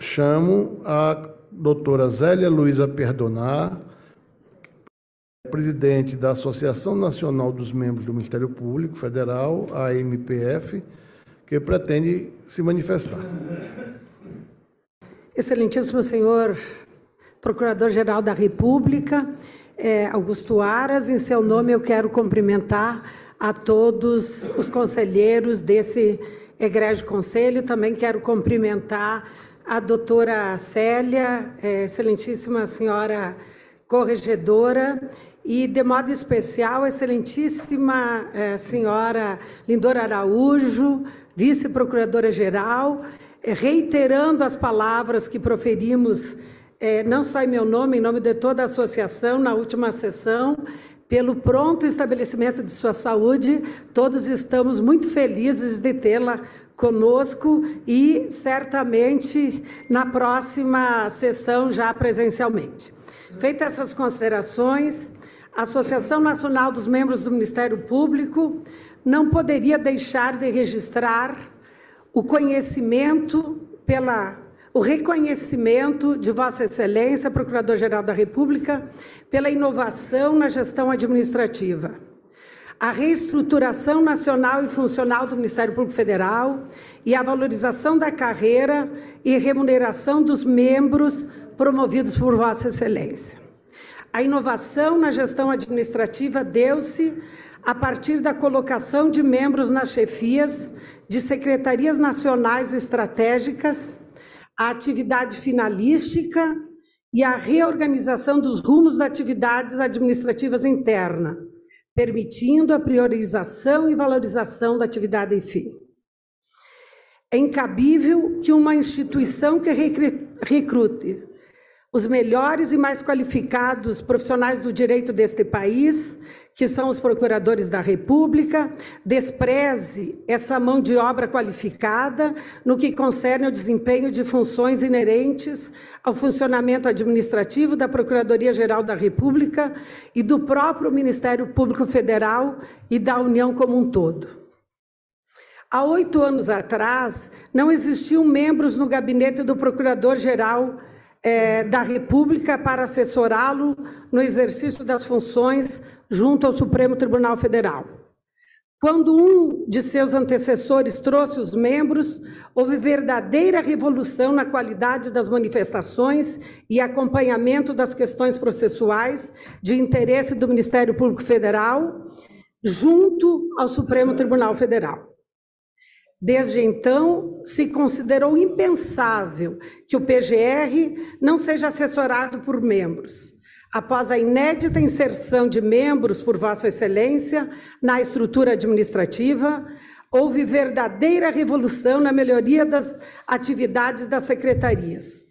chamo a doutora Zélia Luiza Perdonar, presidente da Associação Nacional dos Membros do Ministério Público Federal, a MPF, que pretende se manifestar. Excelentíssimo senhor Procurador-Geral da República, Augusto Aras, em seu nome eu quero cumprimentar a todos os conselheiros desse egrégio conselho. Também quero cumprimentar a doutora Célia, excelentíssima senhora corregedora, e, de modo especial, a excelentíssima senhora Lindora Araújo, vice-procuradora-geral, reiterando as palavras que proferimos, não só em meu nome, em nome de toda a associação, na última sessão, pelo pronto estabelecimento de sua saúde. Todos estamos muito felizes de tê-la conosco e, certamente, na próxima sessão, já presencialmente. Feitas essas considerações, a Associação Nacional dos Membros do Ministério Público não poderia deixar de registrar o reconhecimento de Vossa Excelência, Procurador-Geral da República, pela inovação na gestão administrativa, a reestruturação nacional e funcional do Ministério Público Federal e a valorização da carreira e remuneração dos membros promovidos por Vossa Excelência. A inovação na gestão administrativa deu-se a partir da colocação de membros nas chefias de secretarias nacionais estratégicas, a atividade finalística e a reorganização dos rumos das atividades administrativas internas, permitindo a priorização e valorização da atividade fim. É incabível que uma instituição que recrute os melhores e mais qualificados profissionais do direito deste país, que são os procuradores da República, despreze essa mão de obra qualificada no que concerne ao desempenho de funções inerentes ao funcionamento administrativo da Procuradoria-Geral da República e do próprio Ministério Público Federal e da União como um todo. Há 8 anos atrás, não existiam membros no gabinete do Procurador-Geral da República para assessorá-lo no exercício das funções junto ao Supremo Tribunal Federal. Quando um de seus antecessores trouxe os membros, houve verdadeira revolução na qualidade das manifestações e acompanhamento das questões processuais de interesse do Ministério Público Federal junto ao Supremo Tribunal Federal. Desde então, se considerou impensável que o PGR não seja assessorado por membros. Após a inédita inserção de membros por Vossa Excelência na estrutura administrativa, houve verdadeira revolução na melhoria das atividades das secretarias.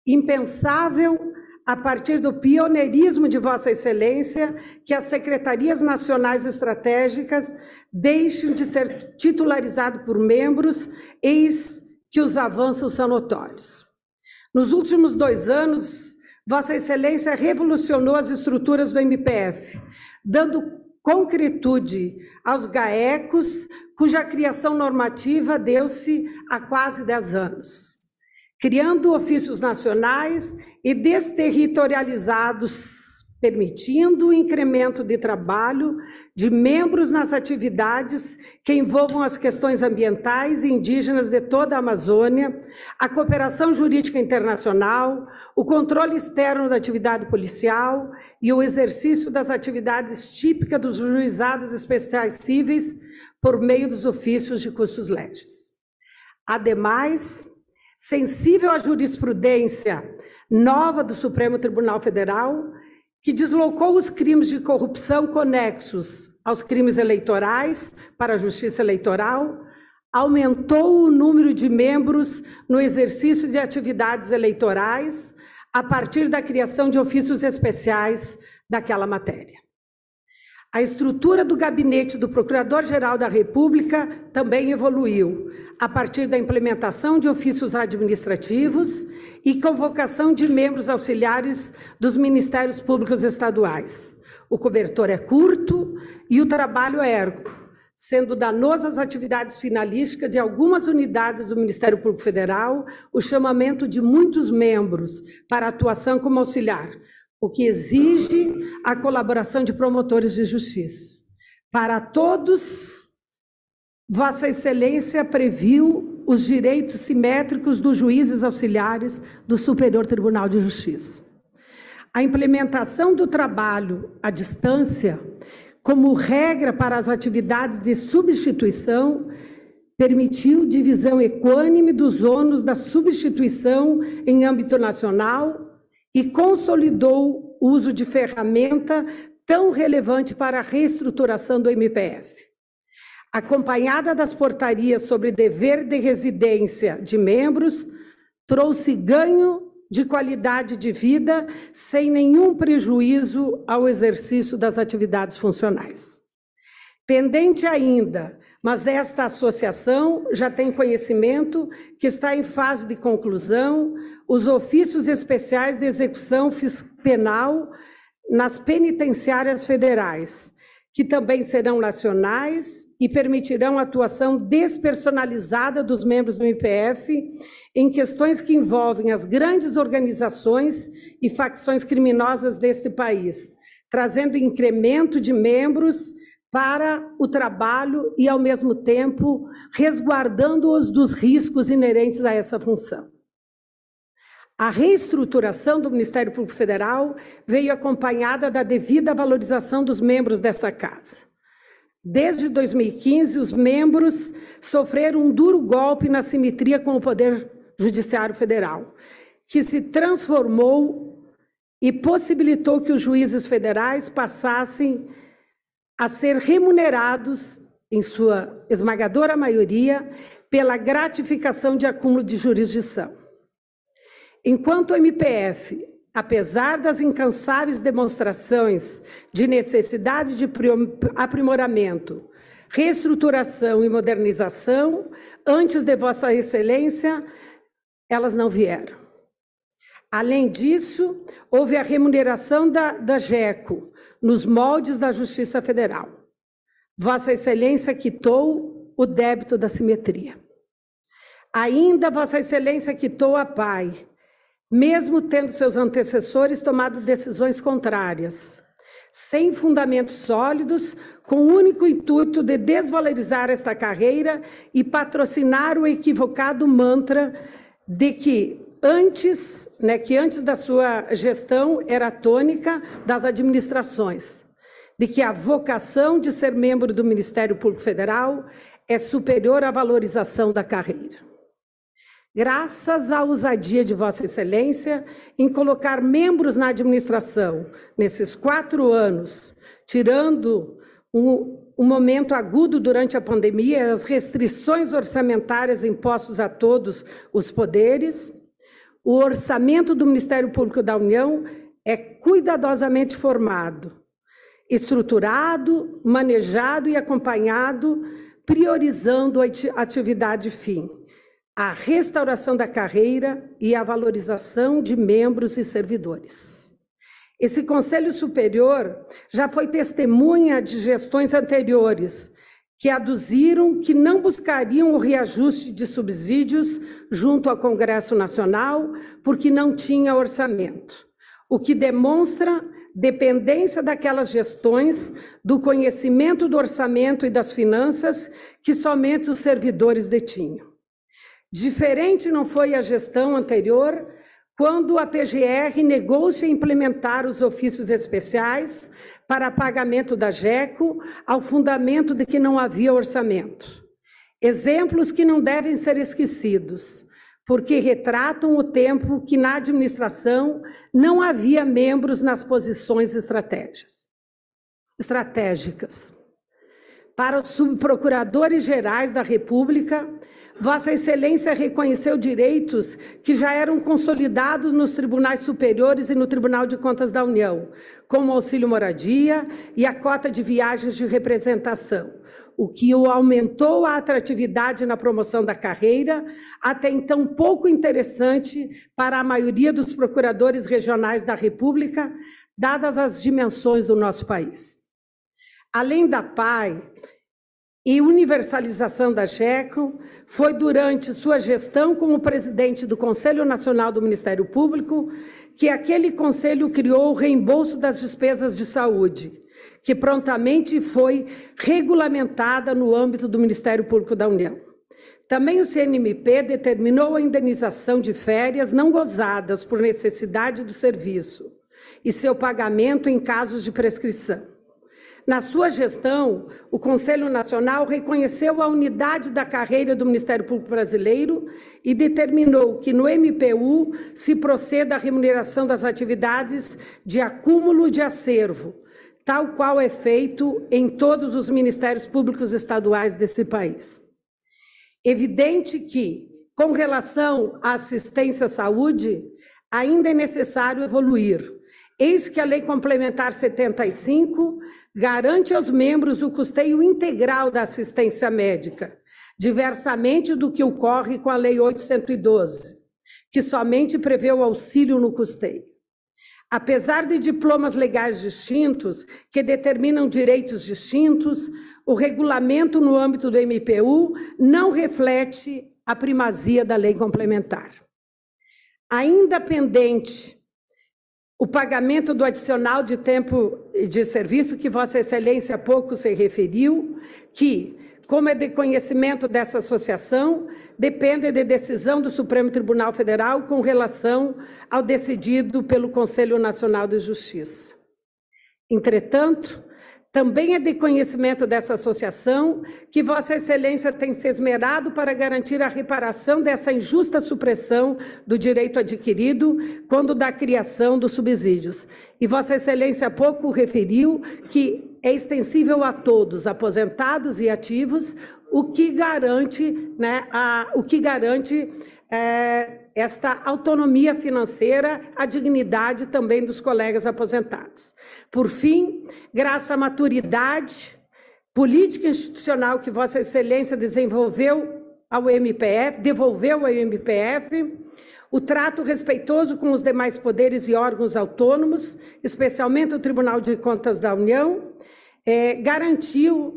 Impensável a partir do pioneirismo de Vossa Excelência, que as secretarias nacionais estratégicas deixem de ser titularizadas por membros, eis que os avanços são notórios. Nos últimos 2 anos, Vossa Excelência revolucionou as estruturas do MPF, dando concretude aos GAECos, cuja criação normativa deu-se há quase 10 anos, criando ofícios nacionais e desterritorializados, permitindo o incremento de trabalho de membros nas atividades que envolvam as questões ambientais e indígenas de toda a Amazônia, a cooperação jurídica internacional, o controle externo da atividade policial e o exercício das atividades típicas dos juizados especiais cíveis por meio dos ofícios de custos legis. Ademais, sensível à jurisprudência nova do Supremo Tribunal Federal, que deslocou os crimes de corrupção conexos aos crimes eleitorais para a Justiça Eleitoral, aumentou o número de membros no exercício de atividades eleitorais a partir da criação de ofícios especiais daquela matéria. A estrutura do gabinete do Procurador-Geral da República também evoluiu, a partir da implementação de ofícios administrativos e convocação de membros auxiliares dos Ministérios Públicos Estaduais. O cobertor é curto e o trabalho é árduo, sendo danoso às atividades finalísticas de algumas unidades do Ministério Público Federal o chamamento de muitos membros para atuação como auxiliar, o que exige a colaboração de promotores de justiça. Para todos, Vossa Excelência previu os direitos simétricos dos juízes auxiliares do Superior Tribunal de Justiça. A implementação do trabalho à distância, como regra para as atividades de substituição, permitiu divisão equânime dos ônus da substituição em âmbito nacional e consolidou o uso de ferramenta tão relevante para a reestruturação do MPF. Acompanhada das portarias sobre dever de residência de membros, trouxe ganho de qualidade de vida sem nenhum prejuízo ao exercício das atividades funcionais. Pendente ainda, mas esta associação já tem conhecimento que está em fase de conclusão os ofícios especiais de execução penal nas penitenciárias federais, que também serão nacionais e permitirão a atuação despersonalizada dos membros do MPF em questões que envolvem as grandes organizações e facções criminosas deste país, trazendo incremento de membros para o trabalho e, ao mesmo tempo, resguardando-os dos riscos inerentes a essa função. A reestruturação do Ministério Público Federal veio acompanhada da devida valorização dos membros dessa casa. Desde 2015, os membros sofreram um duro golpe na simetria com o Poder Judiciário Federal, que se transformou e possibilitou que os juízes federais passassem a ser remunerados, em sua esmagadora maioria, pela gratificação de acúmulo de jurisdição. Enquanto o MPF, apesar das incansáveis demonstrações de necessidade de aprimoramento, reestruturação e modernização, antes de Vossa Excelência, elas não vieram. Além disso, houve a remuneração da GECO, nos moldes da Justiça Federal. Vossa Excelência quitou o débito da simetria. Ainda Vossa Excelência quitou a PAI, mesmo tendo seus antecessores tomado decisões contrárias, sem fundamentos sólidos, com o único intuito de desvalorizar esta carreira e patrocinar o equivocado mantra de que antes da sua gestão era a tônica das administrações, de que a vocação de ser membro do Ministério Público Federal é superior à valorização da carreira. Graças à ousadia de Vossa Excelência em colocar membros na administração nesses 4 anos, tirando um momento agudo durante a pandemia, as restrições orçamentárias impostas a todos os poderes, o orçamento do Ministério Público da União é cuidadosamente formado, estruturado, manejado e acompanhado, priorizando a atividade fim, a restauração da carreira e a valorização de membros e servidores. Esse Conselho Superior já foi testemunha de gestões anteriores que aduziram que não buscariam o reajuste de subsídios junto ao Congresso Nacional porque não tinha orçamento, o que demonstra dependência daquelas gestões do conhecimento do orçamento e das finanças que somente os servidores detinham. Diferente não foi a gestão anterior, quando a PGR negou-se a implementar os ofícios especiais para pagamento da GECO, ao fundamento de que não havia orçamento. Exemplos que não devem ser esquecidos, porque retratam o tempo que na administração não havia membros nas posições estratégicas. Para os subprocuradores gerais da República, Vossa Excelência reconheceu direitos que já eram consolidados nos tribunais superiores e no Tribunal de Contas da União, como auxílio moradia e a cota de viagens de representação, o que aumentou a atratividade na promoção da carreira, até então pouco interessante para a maioria dos procuradores regionais da República, dadas as dimensões do nosso país. Além da PAI e universalização da GECO, foi durante sua gestão como presidente do Conselho Nacional do Ministério Público que aquele conselho criou o reembolso das despesas de saúde, que prontamente foi regulamentada no âmbito do Ministério Público da União. Também o CNMP determinou a indenização de férias não gozadas por necessidade do serviço e seu pagamento em casos de prescrição. Na sua gestão, o Conselho Nacional reconheceu a unidade da carreira do Ministério Público Brasileiro e determinou que no MPU se proceda à remuneração das atividades de acúmulo de acervo, tal qual é feito em todos os Ministérios Públicos Estaduais desse país. Evidente que, com relação à assistência à saúde, ainda é necessário evoluir. Eis que a Lei Complementar 75 garante aos membros o custeio integral da assistência médica, diversamente do que ocorre com a Lei 812, que somente prevê o auxílio no custeio. Apesar de diplomas legais distintos, que determinam direitos distintos, o regulamento no âmbito do MPU não reflete a primazia da lei complementar. Ainda pendente o pagamento do adicional de tempo de serviço, que Vossa Excelência há pouco se referiu, que, como é de conhecimento dessa associação, depende de decisão do Supremo Tribunal Federal com relação ao decidido pelo Conselho Nacional de Justiça. Entretanto, também é de conhecimento dessa associação que Vossa Excelência tem se esmerado para garantir a reparação dessa injusta supressão do direito adquirido quando da criação dos subsídios. E Vossa Excelência há pouco referiu que é extensível a todos, aposentados e ativos, o que garante, esta autonomia financeira, a dignidade também dos colegas aposentados. Por fim, graças à maturidade política e institucional que Vossa Excelência devolveu ao MPF, o trato respeitoso com os demais poderes e órgãos autônomos, especialmente o Tribunal de Contas da União, garantiu,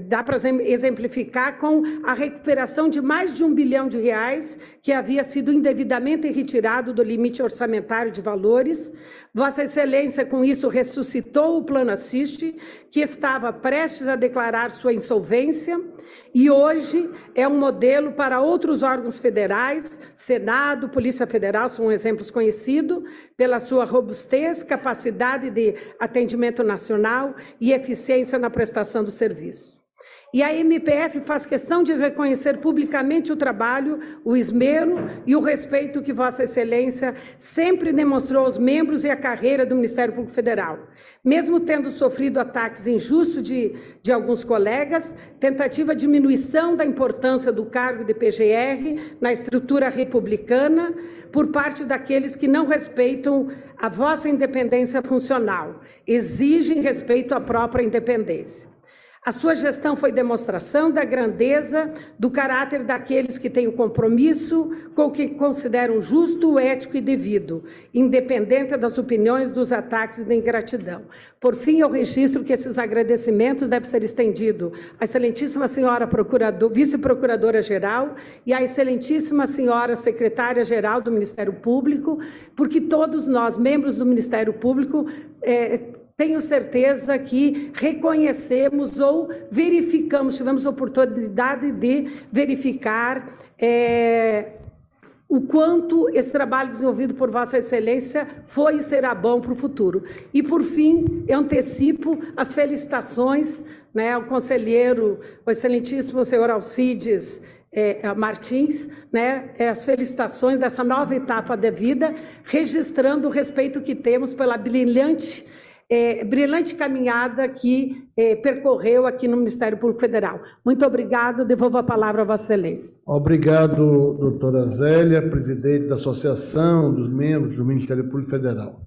dá para exemplificar com a recuperação de mais de R$1 bilhão que havia sido indevidamente retirado do limite orçamentário de valores. Vossa Excelência, com isso, ressuscitou o Plano Assiste, que estava prestes a declarar sua insolvência, e hoje é um modelo para outros órgãos federais, Senado, Polícia Federal, são exemplos conhecidos pela sua robustez, capacidade de atendimento nacional e eficiência na prestação do serviço. E a MPF faz questão de reconhecer publicamente o trabalho, o esmero e o respeito que Vossa Excelência sempre demonstrou aos membros e à carreira do Ministério Público Federal. Mesmo tendo sofrido ataques injustos de alguns colegas, tentativa de diminuição da importância do cargo de PGR na estrutura republicana por parte daqueles que não respeitam a vossa independência funcional, exigem respeito à própria independência. A sua gestão foi demonstração da grandeza, do caráter daqueles que têm o compromisso com o que consideram justo, ético e devido, independente das opiniões, dos ataques e da ingratidão. Por fim, eu registro que esses agradecimentos devem ser estendidos à excelentíssima senhora vice-procuradora-geral e à excelentíssima senhora secretária-geral do Ministério Público, porque todos nós, membros do Ministério Público, tenho certeza que reconhecemos ou verificamos, tivemos a oportunidade de verificar o quanto esse trabalho desenvolvido por Vossa Excelência foi e será bom para o futuro. E, por fim, eu antecipo as felicitações ao conselheiro, o excelentíssimo senhor Alcides Martins, as felicitações dessa nova etapa da vida, registrando o respeito que temos pela brilhante caminhada que percorreu aqui no Ministério Público Federal. Muito obrigado, devolvo a palavra a Vossa Excelência. Obrigado, doutora Zélia, presidente da Associação dos Membros do Ministério Público Federal.